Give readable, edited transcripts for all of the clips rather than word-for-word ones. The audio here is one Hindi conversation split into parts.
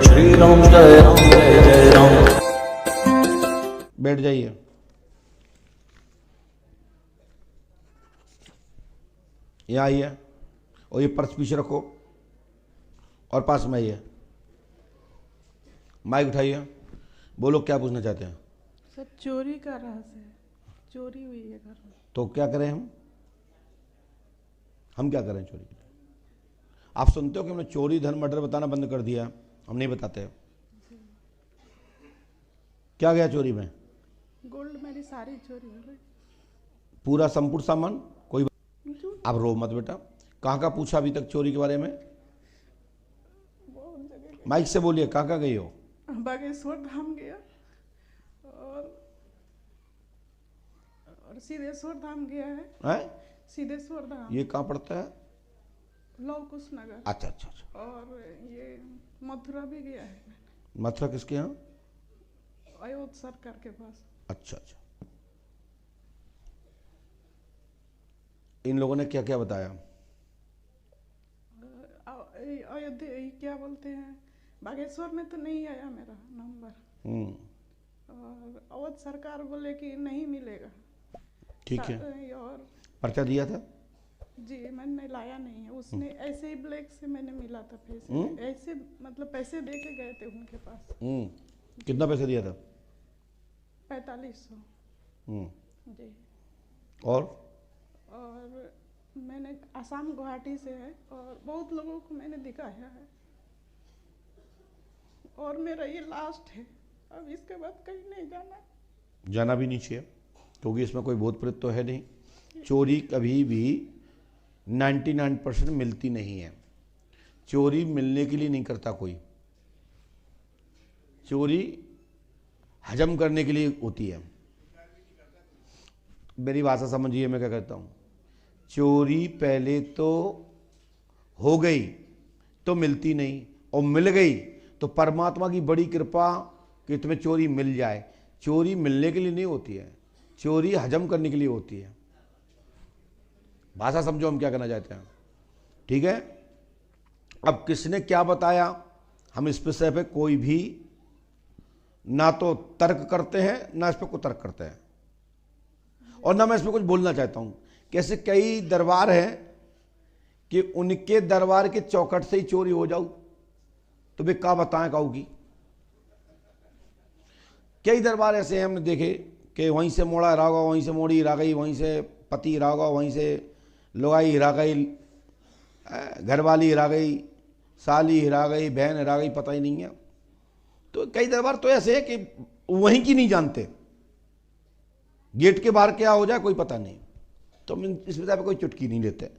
श्री राम जय जय राम। बैठ जाइए। यहाँ आइए और ये पर्स पीछे रखो और पास में आइए। माइक उठाइए, बोलो क्या पूछना चाहते हैं। सर चोरी का रहस्य है, चोरी हुई है घर में। तो क्या करें हम क्या करें चोरी के लिए? आप सुनते हो कि हमने चोरी धन मर्डर बताना बंद कर दिया, हम नहीं बताते। क्या गया चोरी में? गोल्ड मेरी सारी चोरी हो गई, पूरा संपूर्ण सामान? कोई जो आप रो मत बेटा। कहाँ का पूछा अभी तक चोरी के बारे में? बहुत जगह माइक से बोलिए, कहाँ गई हो? गया। बागेश्वर धाम गया और सिद्धेश्वर धाम गया है। सिद्धेश्वर धाम ये कहाँ पड़ता है? लव कुश नगर। अच्छा अच्छा अच्छा। और ये मथुरा भी गया है, मथुरा किसके यहाँ? अयोध्या सरकार के पास। अच्छा अच्छा। इन लोगों ने क्या क्या बताया? अयोध्या क्या बोलते हैं, बागेश्वर में तो नहीं आया मेरा नंबर। और अवध सरकार बोले कि नहीं मिलेगा। ठीक है। और पर्चा दिया था? जी मैंने लाया नहीं है, उसने ऐसे ही ब्लैक से मैंने मिला था पैसे, ऐसे मतलब पैसे दे के गए थे उनके पास। कितना पैसा दिया था? 4500। जी। और मैंने आसाम गुवाहाटी से है और बहुत लोगों को मैंने दिखाया है और मेरा ये लास्ट है, अब इसके बाद कहीं नहीं जाना। जाना भी नहीं चाहिए क्योंकि इसमें कोई भूत प्रेत तो है नहीं। चोरी कभी भी 99% मिलती नहीं है। चोरी मिलने के लिए नहीं करता कोई, चोरी हजम करने के लिए होती है। मेरी भाषा समझिए मैं क्या कहता हूँ। चोरी पहले तो हो गई तो मिलती नहीं, और मिल गई तो परमात्मा की बड़ी कृपा कि तुम्हें चोरी मिल जाए। चोरी मिलने के लिए नहीं होती है, चोरी हजम करने के लिए होती है। भाषा समझो हम क्या कहना चाहते हैं, ठीक है। अब किसने क्या बताया, हम इस विषय पे कोई भी ना तो तर्क करते हैं ना इस पे कोई तर्क करते हैं, और ना मैं इस पे कुछ बोलना चाहता हूं। कैसे कई दरबार हैं कि उनके दरबार के चौखट से ही चोरी हो जाऊ तो वे क्या बताएं काऊ की। कई दरबार ऐसे हैं हमने देखे कि वहीं से मोड़ा हिरा होगा, वहीं से मोड़ी हिरा गई, वहीं से पति हिरा होगा, वहीं से लुगाई हिरा गई, घरवाली हिरा गई, साली हिरा गई, बहन हिरा गई, पता ही नहीं है। तो कई दरबार तो ऐसे है कि वहीं की नहीं जानते, गेट के बाहर क्या हो जाए कोई पता नहीं। तो हम इस विषय पर कोई चुटकी नहीं लेते।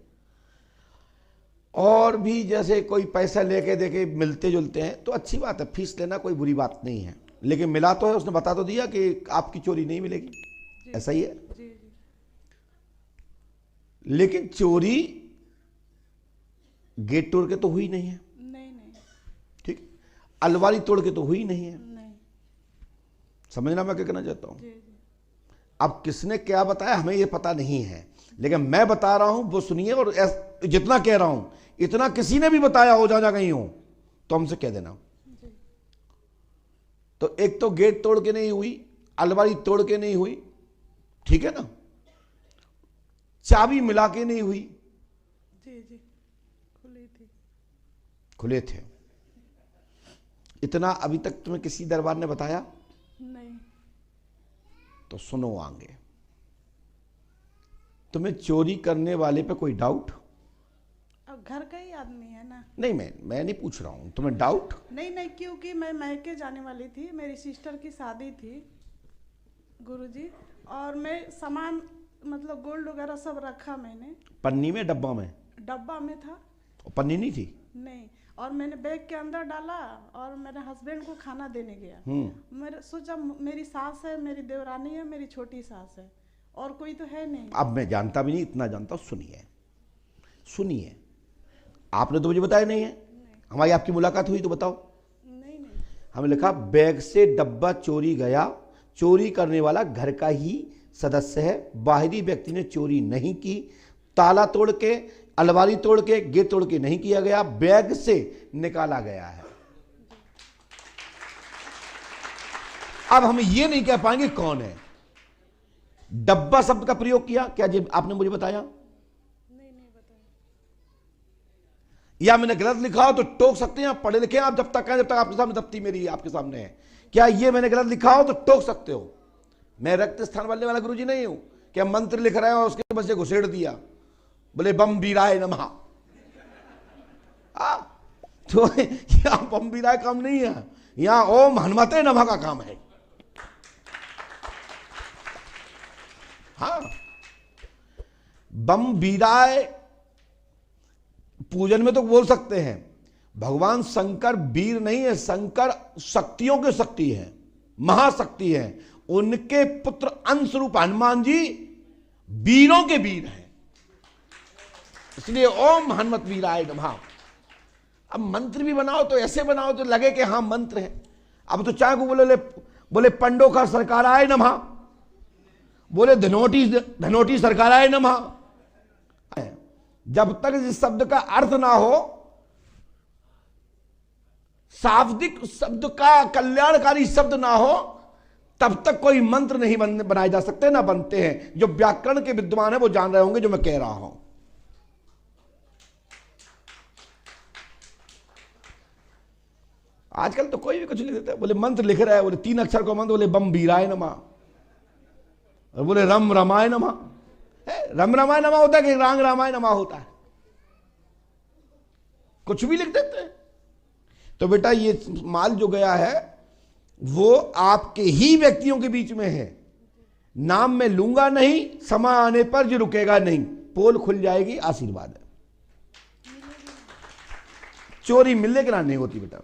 और भी जैसे कोई पैसा लेके देके मिलते जुलते हैं तो अच्छी बात है, फीस लेना कोई बुरी बात नहीं है, लेकिन मिला तो है, उसने बता तो दिया कि आपकी चोरी नहीं मिलेगी, ऐसा ही है। जी जी। लेकिन चोरी गेट तोड़ के तो हुई नहीं है, नहीं नहीं ठीक, अलमारी तोड़ के तो हुई नहीं है। नहीं। समझना मैं क्या कहना चाहता हूं। जी जी। अब किसने क्या बताया हमें ये पता नहीं है, लेकिन मैं बता रहा हूं वो सुनिए, और जितना कह रहा हूं इतना किसी ने भी बताया हो, जा कहीं हो तो हमसे कह देना। जी। तो एक तो गेट तोड़ के नहीं हुई, अलमारी तोड़ के नहीं हुई, ठीक है ना, चाबी मिला के नहीं हुई, जी जी खुली थी। खुले थे। इतना अभी तक तुम्हें किसी दरबार ने बताया? नहीं। तो सुनो आगे। तुम्हें चोरी करने वाले पे कोई डाउट? अब घर का ही आदमी है ना। नहीं, मैं नहीं पूछ रहा हूं, तुम्हें डाउट? नहीं नहीं, क्योंकि मैं मैके जाने वाली थी, मेरी सिस्टर की शादी थी गुरुजी, और मैं सामान मतलब गोल्ड वगैरह सब रखा मैंने। पन्नी में, डब्बा में? डब्बा में था। पन्नी नहीं थी? नहीं, और मैंने बैग के अंदर डाला और मेरे हस्बैंड को खाना देने गया। मेरे सोचा मेरी सास है, मेरी देवरानी है, मेरी छोटी सास है, और कोई तो है नहीं। अब मैं जानता भी नहीं, इतना जानता हूं। सुनिए, आपने तो मुझे बताया नहीं है। हमारी आपकी मुलाकात हुई तो बताओ। नहीं नहीं। हमें लिखा बैग से डब्बा चोरी गया, चोरी करने वाला घर का ही सदस्य है, बाहरी व्यक्ति ने चोरी नहीं की, ताला तोड़ के, अलमारी तोड़ के, गेट तोड़ के नहीं किया गया, बैग से निकाला गया है। अब हम ये नहीं कह पाएंगे कौन है। डब्बा शब्द का प्रयोग किया क्या जी आपने मुझे बताया? नहीं बताया। या मैंने गलत लिखा हो तो टोक सकते हैं, आप पढ़े लिखे हैं, आप जब तक हैं, जब तक आपके सामने दफ्ती मेरी आपके सामने है, क्या ये मैंने गलत लिखा हो तो टोक सकते हो। मैं रक्त स्थान वाले वाला गुरुजी नहीं हूं क्या मंत्र लिख रहे हो उसके बस से घुसेड़ दिया, बोले बम वीराय नमः। तो यहां बम वीराय काम नहीं है, यहां ओम हनुमते नमः का काम है। हाँ, बम वीराय पूजन में तो बोल सकते हैं। भगवान शंकर वीर नहीं है, शंकर शक्तियों के शक्ति है, महाशक्ति है। उनके पुत्र अंश रूप हनुमान जी वीरों के वीर हैं, इसलिए ओम हनुमत वीराय नमः। अब मंत्र भी बनाओ तो ऐसे बनाओ तो लगे कि हाँ मंत्र है। अब तो चाहे को बोले पंडो का सरकार आए नमः, बोले धनोटी सरकार आए नमः। जब तक इस शब्द का अर्थ ना हो, शाब्दिक शब्द का कल्याणकारी शब्द ना हो, तब तक कोई मंत्र नहीं बनाए जा सकते, ना बनते हैं। जो व्याकरण के विद्वान है वो जान रहे होंगे जो मैं कह रहा हूं। आजकल तो कोई भी कुछ लिख देता है, बोले मंत्र लिख रहा है, बोले 3 अक्षर को मंत्र, बोले बम वीराय नमः, और बोले रम रमाय नमः। रम रमाय नमः होता है कि रांग रामाय नमः होता है? कुछ भी लिख देते हैं। तो बेटा ये माल जो गया है वो आपके ही व्यक्तियों के बीच में है। नाम मैं लूंगा नहीं, समय आने पर जो रुकेगा नहीं, पोल खुल जाएगी, आशीर्वाद है। चोरी मिलने के नाम नहीं होती बेटा।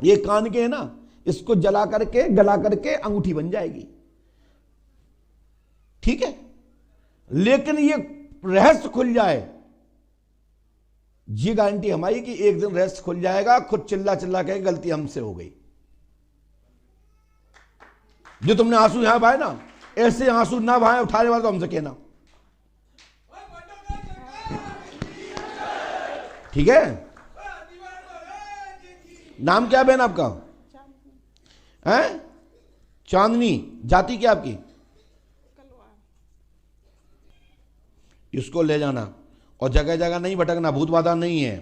ये कान के है ना, इसको जला करके गला करके अंगूठी बन जाएगी, ठीक है। लेकिन ये रहस्य खुल जाए, ये गारंटी हमारी कि एक दिन रहस्य खुल जाएगा, खुद चिल्ला चिल्ला के गलती हमसे हो गई। जो तुमने आंसू यहां बहाए ना, ऐसे आंसू ना बहाए उठाने वाले तो हमसे कहना, ठीक है। नाम क्या बहन आपका? हैं? चांदनी। जाति क्या आपकी? इसको ले जाना और जगह जगह नहीं भटकना, भूत बाधा नहीं है।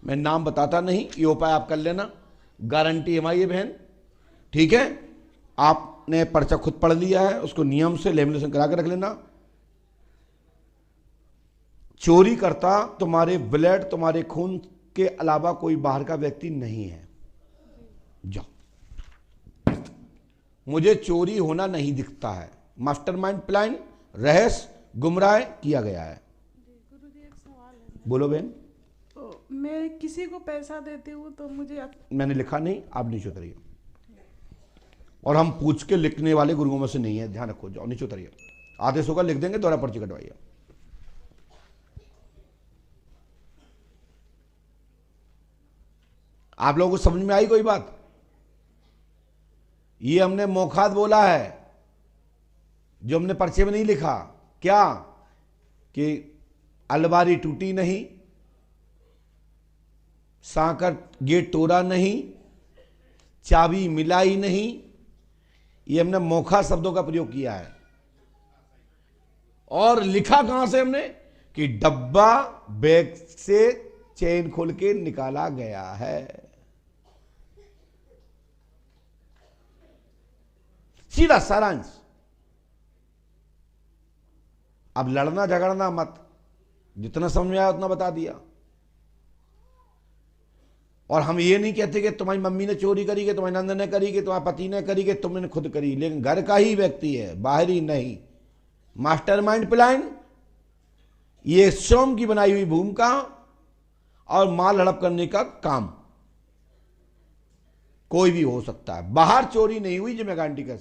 मैं नाम बताता नहीं, ये उपाय आप कर लेना, गारंटी हमारी है बहन, ठीक है। आपने पर्चा खुद पढ़ लिया है, उसको नियम से लेमिनेशन करा के रख लेना। चोरी करता तुम्हारे ब्लड, तुम्हारे खून के अलावा कोई बाहर का व्यक्ति नहीं है। जाओ, मुझे चोरी होना नहीं दिखता है। मास्टरमाइंड प्लान रहस्य गुमराह किया गया है। गुरुजी एक सवाल है। बोलो बहन। तो मैं किसी को पैसा देती हूँ तो मुझे मैंने लिखा नहीं, आप नीचे उतरिए। और हम पूछ के लिखने वाले गुरुओं में से नहीं है, ध्यान रखो। जाओ नीचे उतरिए, आदेश होगा लिख देंगे, दोबारा पर्ची कटवाइए। आप लोगों को समझ में आई कोई बात? ये हमने मोखात बोला है, जो हमने पर्चे में नहीं लिखा। क्या कि अलमारी टूटी नहीं, सांकर गेट तोड़ा नहीं, चाबी मिलाई नहीं, ये हमने मोखा शब्दों का प्रयोग किया है। और लिखा कहां से हमने कि डब्बा बैग से चेन खोल के निकाला गया है। सीधा सारांश। अब लड़ना झगड़ना मत, जितना समझ में आया उतना बता दिया। और हम ये नहीं कहते कि तुम्हारी मम्मी ने चोरी करी, कि तुम्हारी नंद ने करी, कि तुम्हारे पति ने करी, कि तुमने खुद करी, लेकिन घर का ही व्यक्ति है, बाहरी नहीं। मास्टरमाइंड प्लान, ये स्वयं की बनाई हुई भूमिका और माल हड़प करने का काम कोई भी हो सकता है। बाहर चोरी नहीं हुई, जो मैं गारंटी कर